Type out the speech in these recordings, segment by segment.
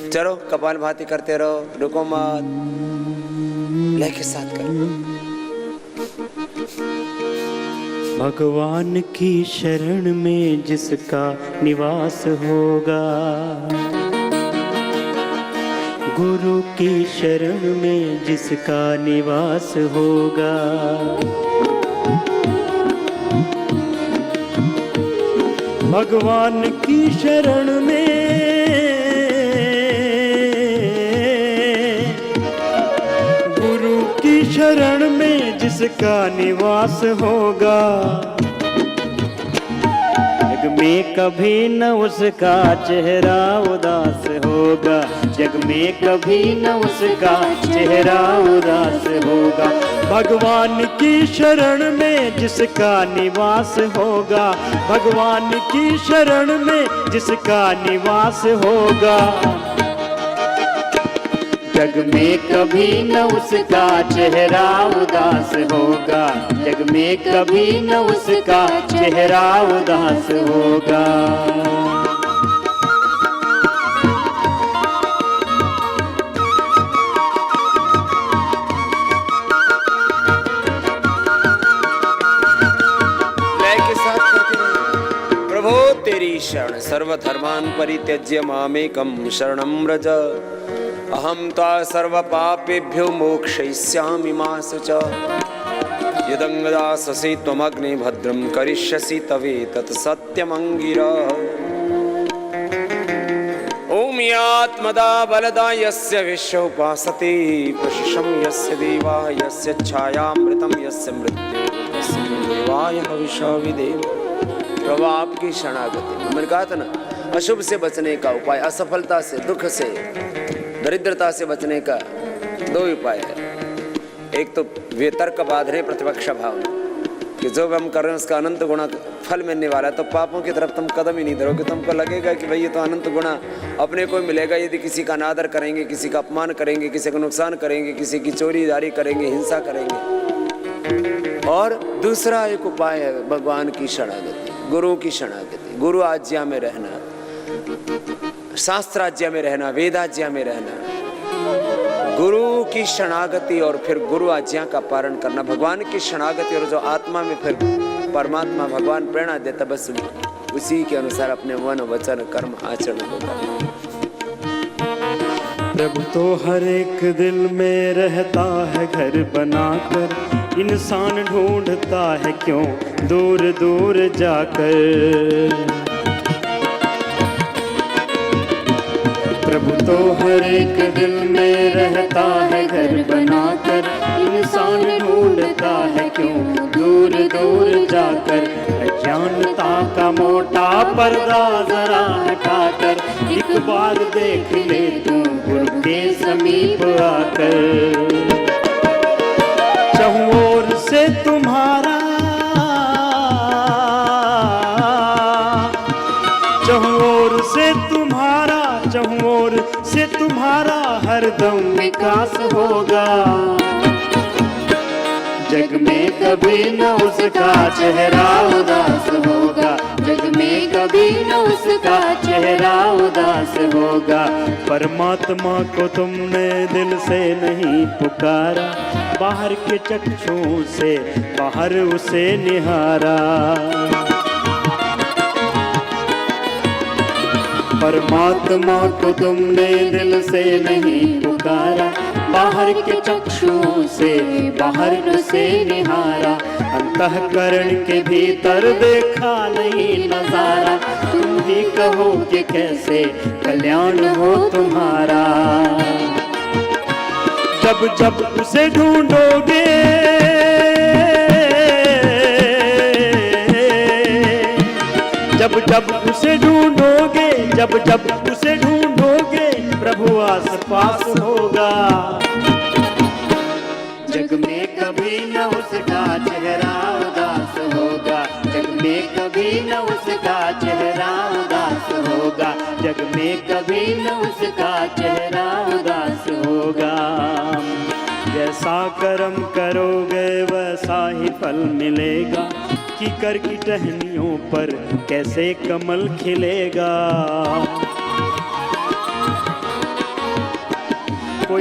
चलो कपाल भाती करते रहो, रुको मत, लय के साथ करो। भगवान की शरण में जिसका निवास होगा, गुरु की शरण में जिसका निवास होगा, भगवान की शरण में, गुरु की शरण में जिसका निवास होगा, जग में कभी न उसका चेहरा उदास होगा, जग में कभी न उसका चेहरा उदास होगा। भगवान की शरण में जिसका निवास होगा, भगवान की शरण में जिसका निवास होगा, जग में कभी न उसका चेहरा उदास होगा, जग में कभी न उसका चेहरा उदास होगा। प्रभो तेरी शरण, सर्वधर्मान् परित्यज्य मामेकं शरणं व्रज, अहं त्वा सर्वपापेभ्यो मोक्षयिष्यामि मा शुच। यदङ्गदाससि त्वमग्ने भद्रं करिष्यसि तवेतत् सत्यमङ्गिरः। ॐ यात्मदा बलदा यस्य विश्व उपासते, प्रशिशं यस्य देवा, यस्य छायामृतं यस्य मृत्युः, तस्य देवाय हविषा विधेम। प्रभु आपकी शरणागति। मैंने कहा था ना, अशुभ से बचने का उपाय, असफलता से, दुख से, दरिद्रता से बचने का दो उपाय है। एक तो वितर्क बाध रहे प्रतिपक्ष भाव कि जो हम कर रहे हैं उसका अनंत गुणा फल मिलने वाला है, तो पापों की तरफ तुम कदम ही नहीं धरोगे। तुमको लगेगा कि भाई ये तो अनंत गुणा अपने को मिलेगा यदि किसी का अनादर करेंगे, किसी का अपमान करेंगे, किसी को नुकसान करेंगे, किसी की चोरी दारी करेंगे, हिंसा करेंगे। और दूसरा एक उपाय है भगवान की शरणागति, गुरु की शरणागति, गुरु आज्ञा में रहना, शास्त्र आज्ञा में रहना, वेद आज्ञा में रहना, गुरु की शरणागति और फिर गुरु आज्ञा का पालन करना, भगवान की शरणागति। और जो आत्मा में फिर परमात्मा भगवान प्रेरणा देता, बस उसी के अनुसार अपने मन वचन कर्म आचरण होगा। प्रभु तो हर एक दिल में रहता है घर बनाकर, इंसान ढूंढता है क्यों दूर दूर जाकर। प्रभु तो हर एक दिल में रहता है घर बनाकर, इंसान ढूंढता है क्यों दूर दूर जाकर। अज्ञानता का मोटा पर्दा जरा हटाकर, एक बार देख ले तू गुरु के समीप आकर। चहुं ओर से तुम्हारा, चहुं ओर से तुम्हारा, चहुं ओर से तुम्हारा हरदम विकास होगा। जग में कभी न उसका चेहरा उदास होगा, जग में कभी न उसका चेहरा उदास होगा। परमात्मा को तुमने दिल से नहीं पुकारा, बाहर के चक्षुओं से बाहर उसे निहारा। परमात्मा को तुमने दिल से नहीं पुकारा, बाहर के चक्षुओं से बाहर उसे निहारा। अंतःकरण के भीतर देखा नहीं नजारा, तुम ही कहो कि कैसे कल्याण हो तुम्हारा। जब जब उसे ढूंढोगे, जब जब उसे ढूंढोगे, जब जब उसे ढूंढोगे, प्रभु आस पास होगा। जग में कभी न उसका चेहरा उदास होगा, जग में कभी न उसका चेहरा उदास होगा, जग में कभी न उसका चेहरा उदास होगा। जैसा कर्म करोगे वैसा ही फल मिलेगा, कि कर की टहनियों पर कैसे कमल खिलेगा।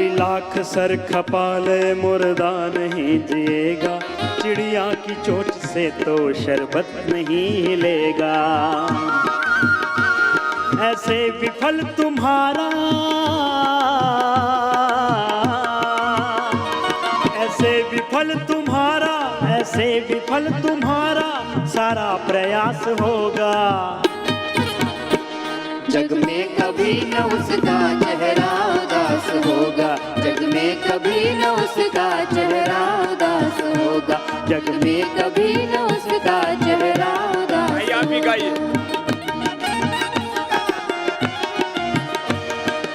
कोई लाख सर खपा ले मुर्दा नहीं जिएगा, चिड़िया की चोंच से तो शरबत नहीं हिलेगा। ऐसे विफल तुम्हारा, ऐसे विफल तुम्हारा, ऐसे विफल तुम्हारा सारा प्रयास होगा। जग में कभी न उसका चेहरा उदास होगा, जग में कभी न उसका चेहरा उदास होगा, जग में कभी न उसका चेहरा उदास होगा। आप ही गाइए।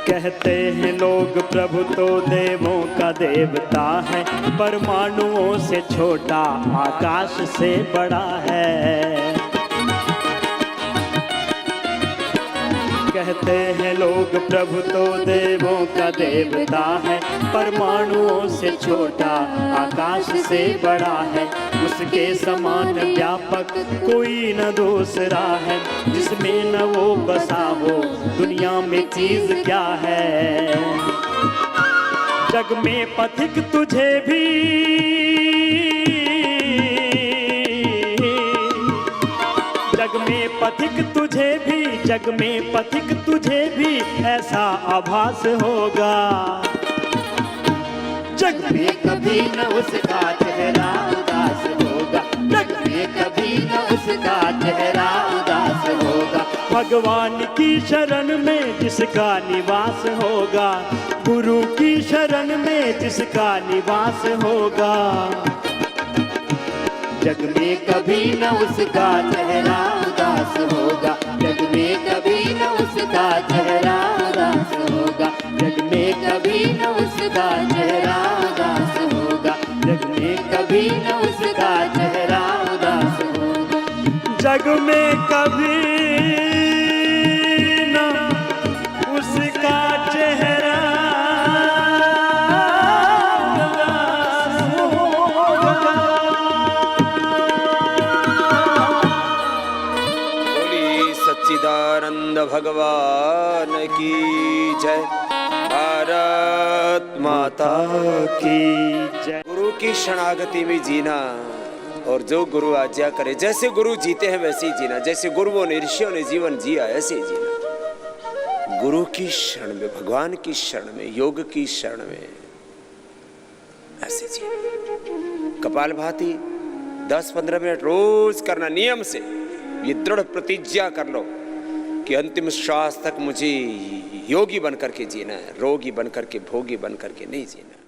कहते हैं लोग प्रभु तो देवों का देवता है, परमाणुओं से छोटा आकाश से बड़ा है। कहते हैं लोग प्रभु तो देवों का देवता है, परमाणुओं से छोटा आकाश से बड़ा है। उसके समान व्यापक कोई न दूसरा है, जिसमें न वो बसा हो दुनिया में चीज क्या है। जग में पथिक तुझे भी, जग में पथिक तुझे भी, जग में पथिक तुझे भी ऐसा आभास होगा। जग में कभी न उसका चेहरा उदास होगा, जग में कभी न उसका चेहरा उदास होगा। भगवान की शरण में जिसका निवास होगा, गुरु की शरण में जिसका निवास होगा। जग में कभी न उसका चेहरा उदास होगा, जग में कभी न उसका चेहरा उदास होगा, जग में कभी न उसका चेहरा उदास होगा, जग में कभी न उसका चेहरा उदास होगा। जग में कभी न उसका चेहरा सच्चिदानंद भगवान की जय, भारत माता की जय। गुरु की शरणागति में जीना और जो गुरु आज्ञा करे, जैसे गुरु जीते हैं वैसे ही जीना, जैसे गुरुओं ने ऋषियों ने जीवन जिया ऐसे ही जीना। गुरु की शरण में, भगवान की शरण में, योग की शरण में ऐसे जीना। कपालभाति 10-15 मिनट रोज करना नियम से। ये दृढ़ प्रतिज्ञा कर लो कि अंतिम श्वास तक मुझे योगी बनकर के जीना है, रोगी बनकर के, भोगी बनकर के नहीं जीना।